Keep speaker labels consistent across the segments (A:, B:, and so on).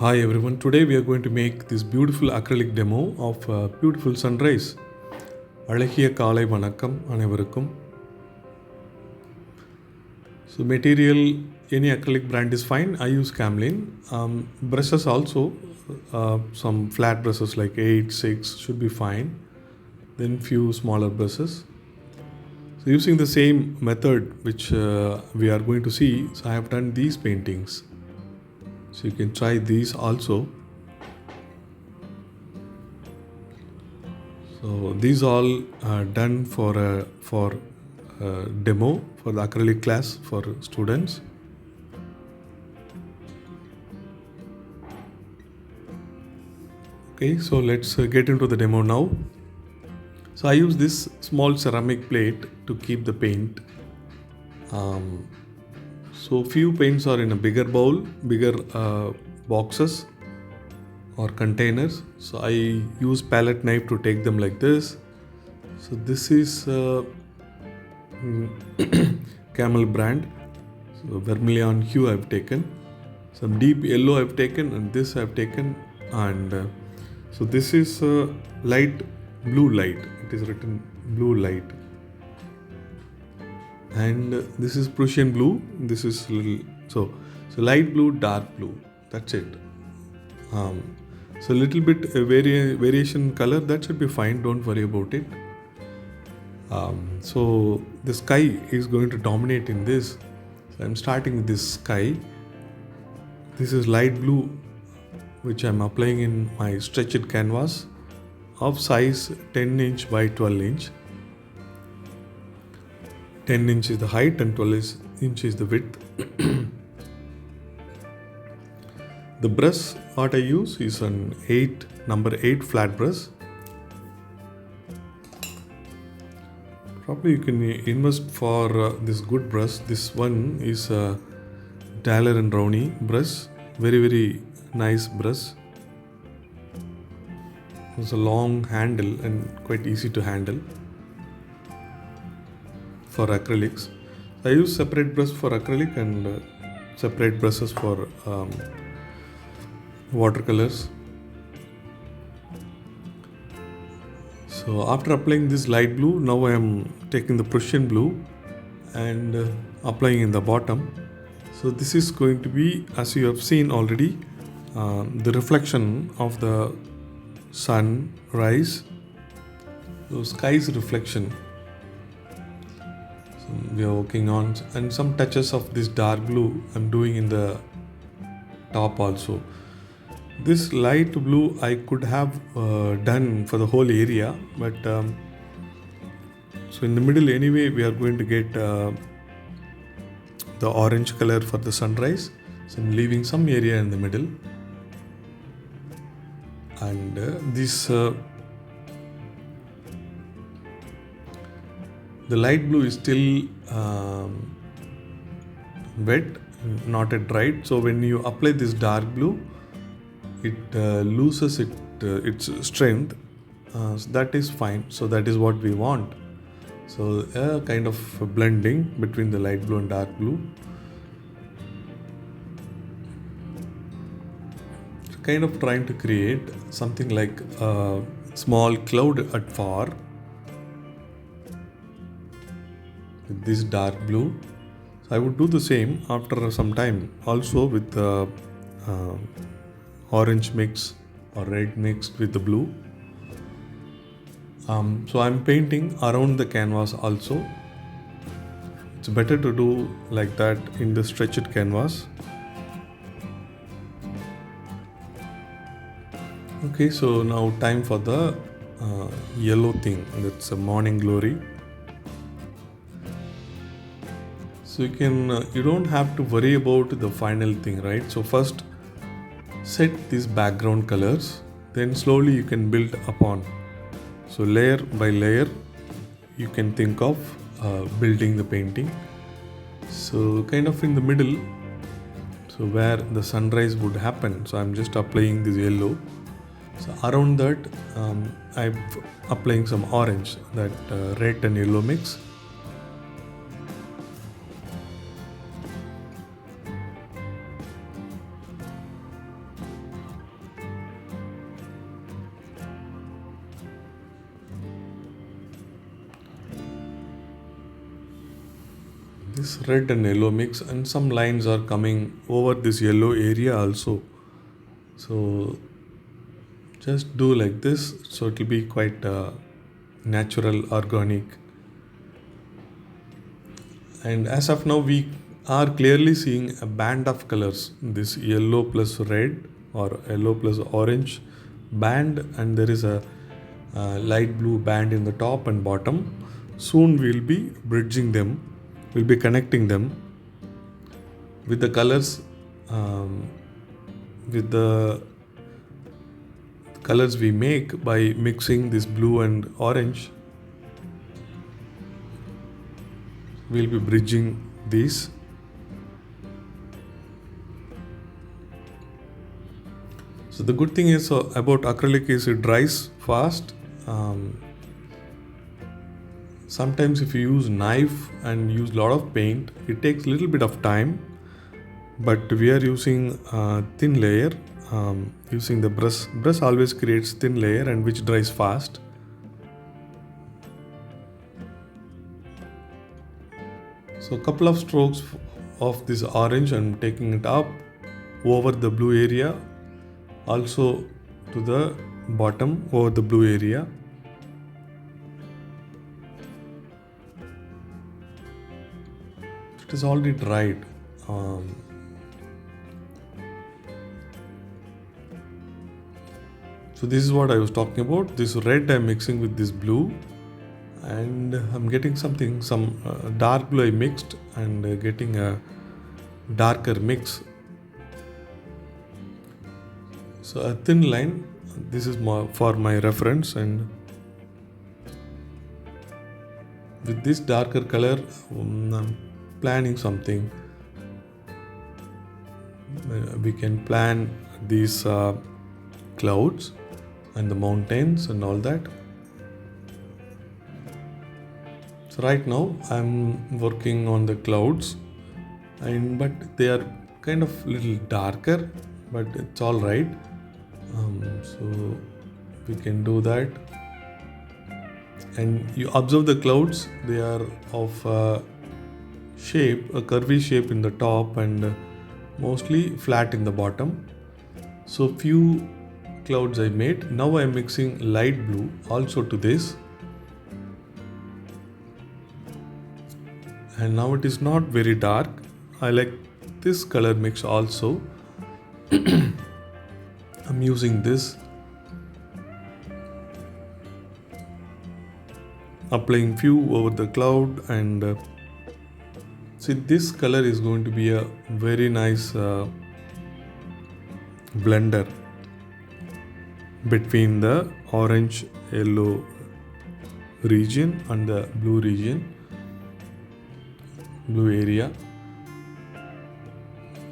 A: Hi everyone, today we are going to make this beautiful acrylic demo of a beautiful sunrise. அழகிய காலை வணக்கம் அனைவருக்கும். So material, any acrylic brand is fine. I use Camlin. Brushes also, some flat brushes like 8, 6 should be fine. Then few smaller brushes. So using the same method which we are going to see, so I have done these paintings. So you can try these also. So these all are done for demo for the acrylic class for students. Okay, so let's get into the demo now. So I use this small ceramic plate to keep the paint. So few paints are in a bigger bowl, bigger boxes or containers. So I use palette knife to take them like this. So this is Camel brand. So vermilion hue I've taken, some deep yellow I've taken, and this I've taken, and so this is light blue light. It is written blue light, and this is Prussian blue. This is so light blue, dark blue. That's it. So little bit variation color, that should be fine. Don't worry about it. So the sky is going to dominate in this. So I'm starting with this sky. This is light blue, which I'm applying in my stretched canvas of size 10 inch by 12 inch. 10 inch is the height and 12 inch is the width. The brush what I use is an number 8 flat brush. Probably you can invest for this good brush. This one is a Daler and Rowney brush. Very nice brush. It's a long handle and quite easy to handle for acrylics. I use separate brush for acrylic and separate brushes for watercolors. So after applying this light blue, now I am taking the Prussian blue and applying in the bottom. So this is going to be, as you have seen already, the reflection of the sunrise. So sky's reflection. So we are working on, and some touches of this dark blue I'm doing in the top also. This light blue I could have done for the whole area, but so in the middle anyway we are going to get the orange color for the sunrise. So I'm leaving some area in the middle, and this the light blue is still wet, not yet dried. So when you apply this dark blue, it loses its strength. So that is fine. So that is what we want. So a kind of blending between the light blue and dark blue. Kind of trying to create something like a small cloud at far with this dark blue. So I would do the same after some time also with the orange mix or red mixed with the blue. So I'm painting around the canvas also. It's better to do like that in the stretched canvas. Okay, so now time for the yellow thing. That's a morning glory. So you don't have to worry about the final thing, right? So first set these background colors, then slowly you can build upon. So layer by layer you can think of building the painting. So kind of in the middle, so where the sunrise would happen, so I'm just applying this yellow. So around that I'm applying some orange, that red and yellow mix. this red and yellow mix, and some lines are coming over this yellow area also. So just do like this, so it will be quite natural, organic. And as of now, we are clearly seeing a band of colors, this yellow plus red or yellow plus orange band, and there is a light blue band in the top and bottom. Soon we'll be bridging them, we'll be connecting them with the colors, with the colors we make by mixing this blue and orange. We'll be bridging these. So the good thing is about acrylic is it dries fast. Sometimes if you use knife and use a lot of paint, it takes a little bit of time, but we are using thin layer. Using the brush always creates thin layer and which dries fast. So a couple of strokes of this orange, I'm taking it up over the blue area, also to the bottom over the blue area. It is already dried. So this is what I was talking about. This red I'm mixing with this blue, and I'm getting some dark blue I mixed and getting a darker mix. So a thin line, this is more for my reference, and with this darker color I'm planning something. We can plan these clouds and the mountains and all that. So right now I'm working on the clouds, but they are kind of little darker, but it's all right. So we can do that. And you observe the clouds, they are of a curvy shape in the top and mostly flat in the bottom. So few clouds I made. Now I am mixing light blue also to this. And now it is not very dark. I like this color mix also. I'm using this, applying few over the cloud, and see, this color is going to be a very nice blender between the orange yellow region and the blue region, blue area.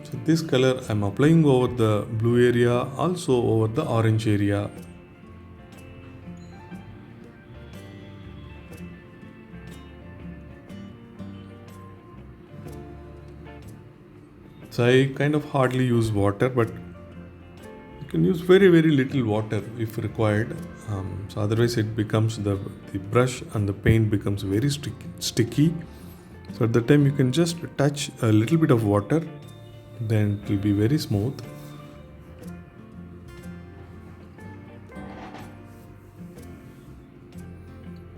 A: So this color I'm applying over the blue area, also over the orange area. So I kind of hardly use water, but you can use very little water if required. So otherwise it becomes the brush and the paint becomes very sticky. So at the time you can just touch a little bit of water, then it will be very smooth.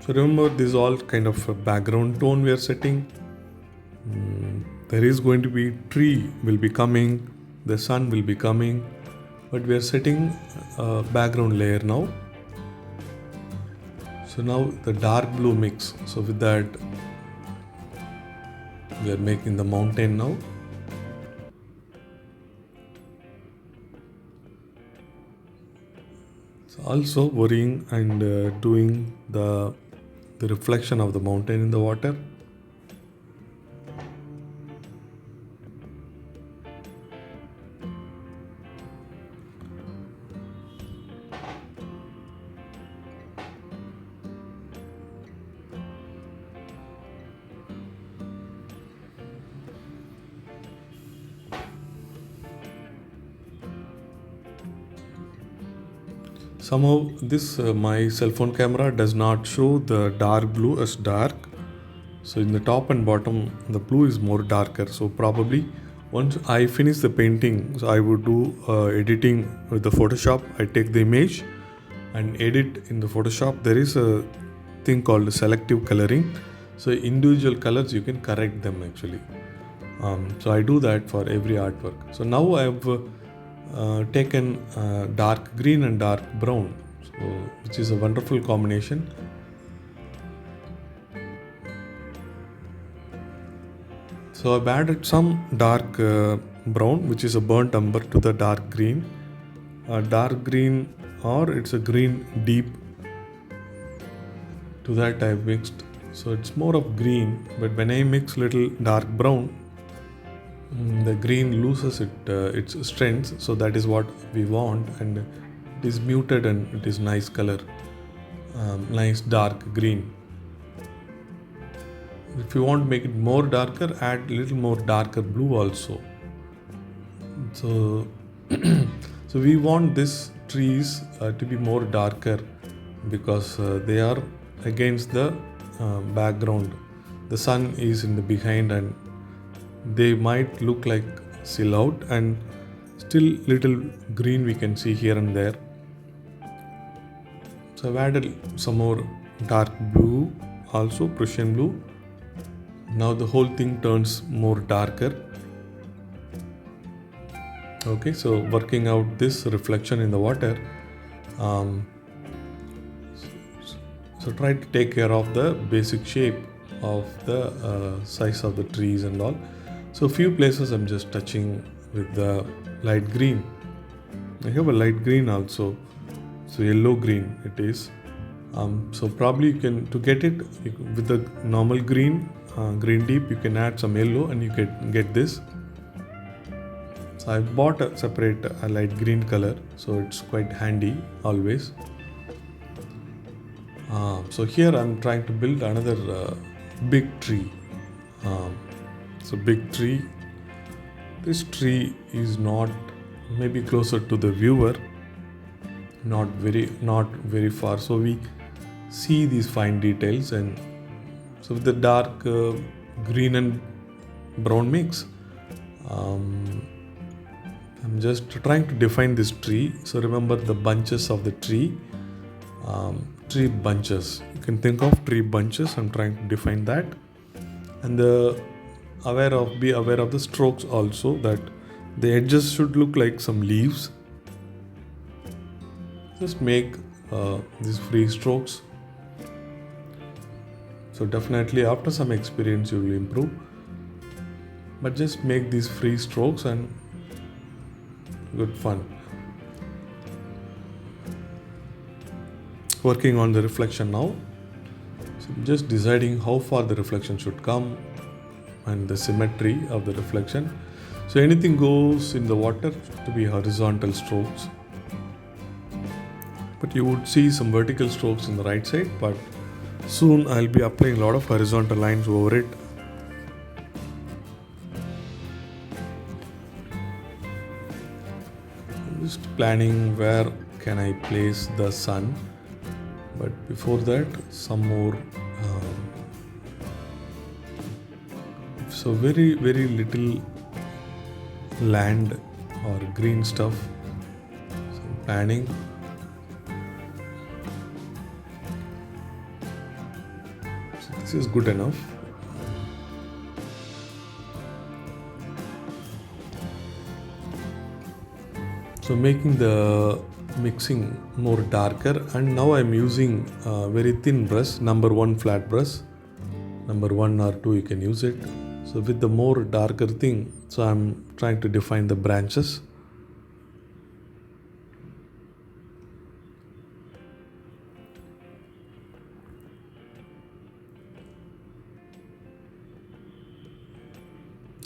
A: So remember, this is all kind of a background tone we are setting. There is going to be tree will be coming, the sun will be coming, but we are setting a background layer now. So now the dark blue mix. So with that we are making the mountain now. So also worrying and doing the reflection of the mountain in the water. Somehow this my cell phone camera does not show the dark blue as dark, So in the top and bottom, the blue is more darker. So probably once I finish the painting, so I would do editing with the Photoshop. I take the image and edit in the Photoshop. There is a thing called selective coloring. So individual colors you can correct them actually. So I do that for every artwork. So now I have taken dark green and dark brown, so which is a wonderful combination. So I've added some dark brown, which is a burnt umber, to the dark green. Dark green, or it's a green deep, to that I've mixed. So it's more of green, but when I mix little dark brown, the green loses its strength. So that is what we want, and it is muted and it is nice color, nice dark green. If you want to make it more darker, add little more darker blue also. So so we want these trees to be more darker, because they are against the background. The sun is in the behind, and they might look like silhouette, and still little green we can see here and there. So I've added some more dark blue also, Prussian blue. Now the whole thing turns more darker. Okay, so working out this reflection in the water, so try to take care of the basic shape of the size of the trees and all. So few places I'm just touching with the light green. I have a light green also, so yellow green it is. So probably you can, to get it with the normal green, green deep, you can add some yellow and you can get this. So I bought a separate light green color, so it's quite handy always. So here I'm trying to build another big tree. So big tree. This tree is not, maybe closer to the viewer, not very far. So we see these fine details, and so with the dark green and brown mix, I'm just trying to define this tree. So remember the bunches of the tree, tree bunches. You can think of tree bunches. I'm trying to define that, and be aware of the strokes also, that the edges should look like some leaves. Just make these free strokes. So definitely after some experience you will improve, but just make these free strokes and good fun. Working on the reflection now. So just deciding how far the reflection should come and the symmetry of the reflection. So anything goes in the water to be horizontal strokes, but you would see some vertical strokes in the right side, but soon I'll be applying a lot of horizontal lines over it. I'm just planning where can I place the sun, but before that some more so very little land or green stuff. So planning. So this is good enough. So making the mixing more darker, and now I'm using a very thin brush, number 1 flat brush, number 1 or 2 you can use it. So with the more darker thing, so I'm trying to define the branches.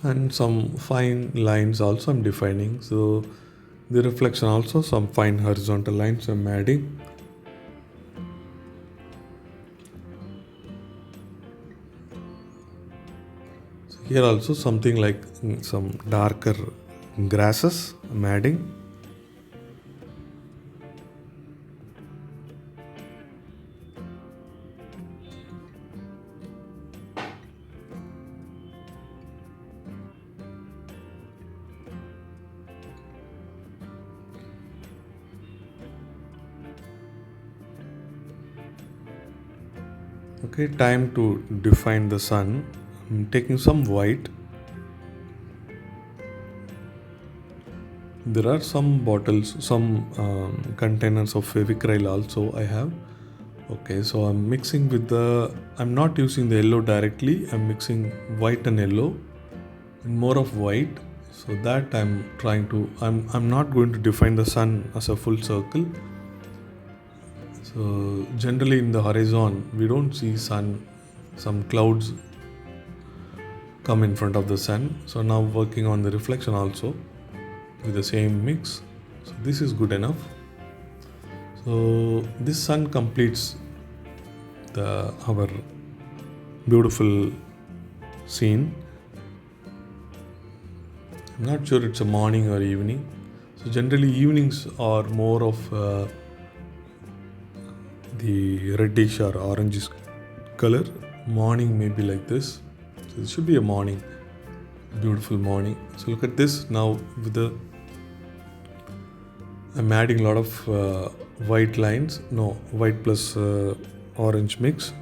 A: And some fine lines also I'm defining. So the reflection also, some fine horizontal lines I'm adding. So here also something like some darker grasses I'm adding. Okay, time to define the sun. I'm taking some white. There are some bottles, some containers of Fevicryl also I have. Okay, so I'm mixing with I'm not using the yellow directly, I'm mixing white and yellow and more of white. So that I'm not going to define the sun as a full circle. So generally in the horizon, we don't see sun, some clouds come in front of the sun. So now working on the reflection also with the same mix. So this is good enough. So this sun completes our beautiful scene. I'm not sure it's a morning or evening. So generally evenings are more of the reddish or orangish color. Morning may be like this. So this should be a morning, beautiful morning. So look at this now I'm adding a lot of white lines. No, white plus orange mix.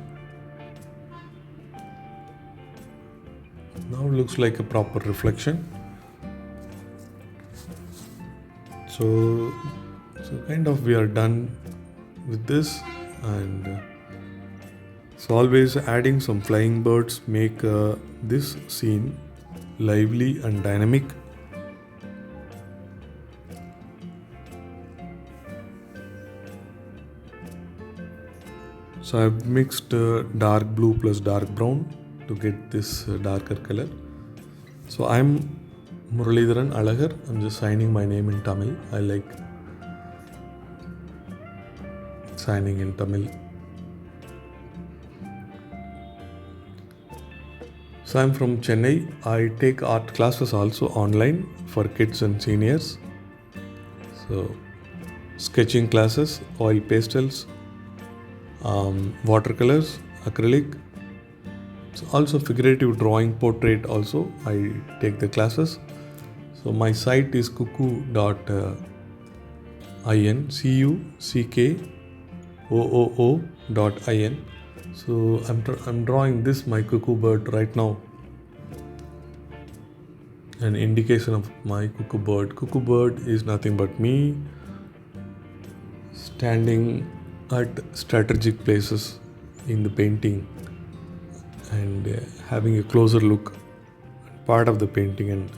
A: Now it looks like a proper reflection. So kind of we are done with this, and so always adding some flying birds make this scene lively and dynamic. So I've mixed dark blue plus dark brown to get this darker color. So I'm Muralidharan Alagar. I'm just signing my name in Tamil. I like signing in Tamil. So I'm from Chennai. I take art classes also online for kids and seniors. So sketching classes, oil pastels, watercolors, acrylic. So also figurative drawing, portrait also I take the classes. So my site is cuckoo.in, cuckoo.in. So I'm drawing this my cuckoo bird right now. An indication of my cuckoo bird. Cuckoo bird is nothing but me standing at strategic places in the painting and having a closer look, part of the painting, and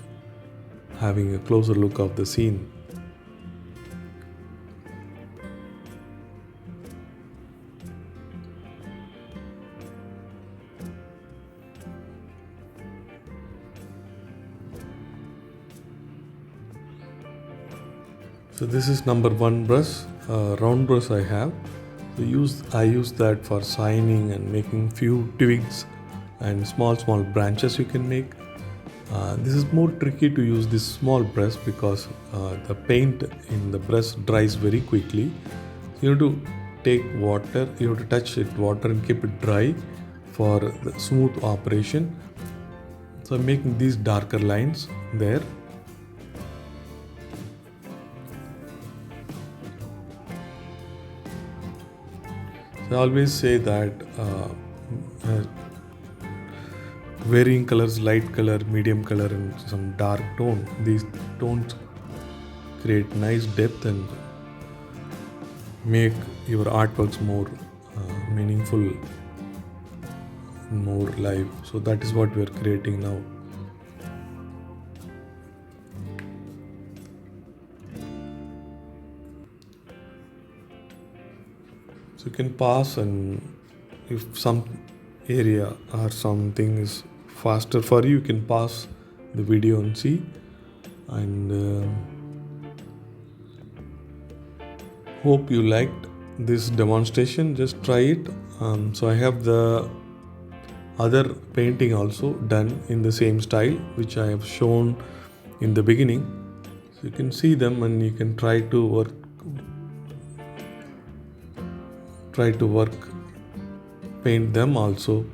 A: having a closer look of the scene. So this is number 1 brush, round brush I have. So I use that for signing and making few twigs and small branches you can make. This is more tricky to use this small brush because the paint in the brush dries very quickly. So you have to take water, you have to touch it water and keep it dry for the smooth operation. So I'm making these darker lines there. I always say that varying colors, light color, medium color and some dark tone, these tones create nice depth and make your artworks more meaningful, more live. So that is what we are creating now. So you can pause, and if some area or something is faster for you, you can pause the video and see. And hope you liked this demonstration. Just try it. So I have the other painting also done in the same style which I have shown in the beginning. So you can see them and you can try to work paint them also.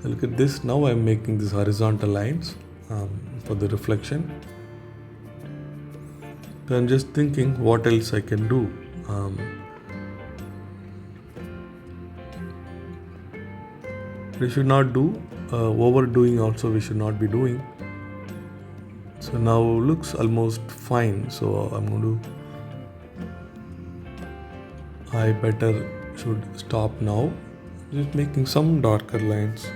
A: So look at this. Now I'm making these horizontal lines for the reflection. So I'm just thinking what else I can do. we should not do overdoing also, we should not be doing. So now looks almost fine, so I'm going to, I better should stop now, just making some darker lines.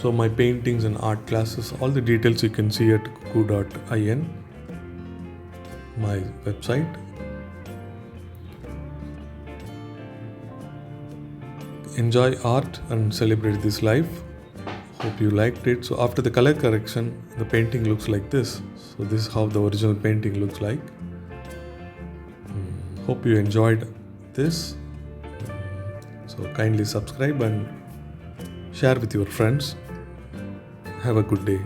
A: So my paintings and art classes, all the details you can see at kuku.in, my website. Enjoy art and celebrate this life. Hope you liked it. So after the color correction, the painting looks like this. So this is how the original painting looks like. Hope you enjoyed this. So kindly subscribe and share with your friends. Have a good day.